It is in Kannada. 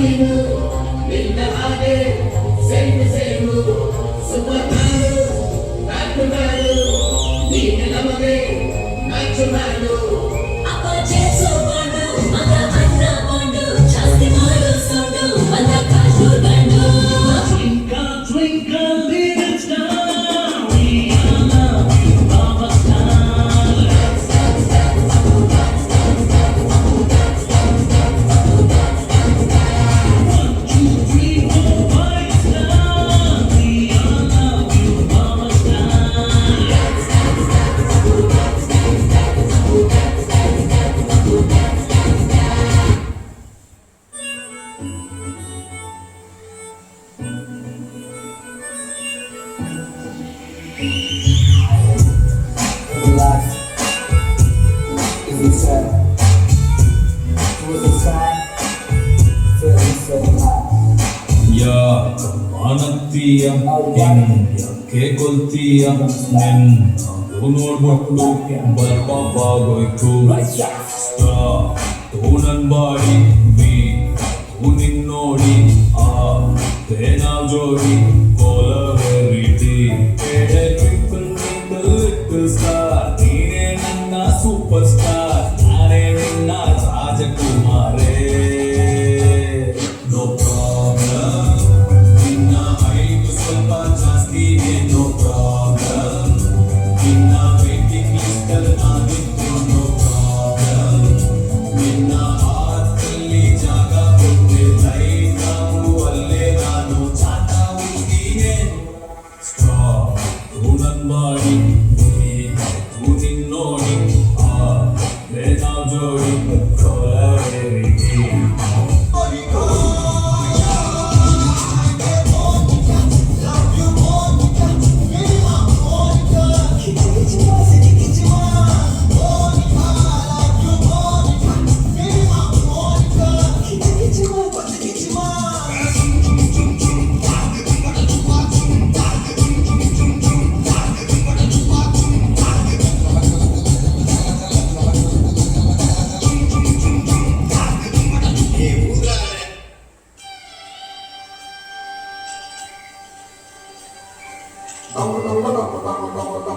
ನೀನು ನಿನ್ನ ಹಾಗೆ ಸೇರು ಸೇರು ಸೂಪರ್ ಮ್ಯಾನು ಬ್ಯಾಟ್ ಮ್ಯಾನು ನೀನು ನಮಗೆ ಮ್ಯಾಚ್ ಮ್ಯಾನು ಅಪ್ಪ ಜೇಸು ಬಾಂಡು ಮಗ ಅಣ್ಣ ಬಾಂಡು ಜಾಸ್ತಿ ಮಾಡು ಸೌಂಡು ಬಂದ ಕಾಶು ಗಂಡು Twinkle, twinkle, little star, we all love you, Baba Star. One, two, three, four, five star, we all love you, Baba Star. Life is eternal. With the sun, feeling so high. ಯಾ ಮಾನತ್ತೀಯ ಹಿಂಗ್ಯಾಕೆ ಕೊಲ್ತೀಯ ನಿನ್ನ ನೋಡ್ಬಿಟ್ಟು ಬರ್ಬಾಗೋಯ್ತು ತೂ ನನ್ ಬಾಡಿ ಬಿ ತೂ ನಿನ್ನೋಡಿ ಆ ತೇನಾವ್ ಜೋಡಿ ಕೋಲವೇ ರೀತಿ ಟ್ವಿಂಕಲ್ ಟ್ವಿಂಕಲ್ ಲಿಟಲ್ ಸ್ಟಾರ್ ನೀನೇ ನನ್ನ ಸೂಪರ್ ಸ್ಟಾರ್ ನಾನೇ ನಿನ್ನ ರಾಜಕುಮಾರೇ ನೋ ಪ್ರಾಬ್ಲಮ್ ನಿನ್ನ ಹೈಟ್ ಸ್ವಲ್ಪ ಜಾಸ್ತಿ ನೋ ಪ್ರಾಬ್ಲಮ್ ನಿನ್ನ ವೇಟಿಂಗ್ ಲಿಸ್ಟ್ ಅಲ್ಲಿ ನಾನಿದ್ದು ನೋ ಪ್ರಾಬ್ಲಮ್ ನಿನ್ನ ಹಾರ್ಟಲ್ಲಿ ಜಾಗ ಕೊಟ್ಟೆ ಲೈಫ್ ನಾವು ಅಲ್ಲೇ ನಾನು ಚಾಟ ಹುಡುಗಿನೇನು ಸ್ಟಾಪ್ ತೂ ನನ್ ಬಾಡಿ ತೂ ನಿನ್ನೋಡಿ ಆ ನಾವು ಜೋಡಿ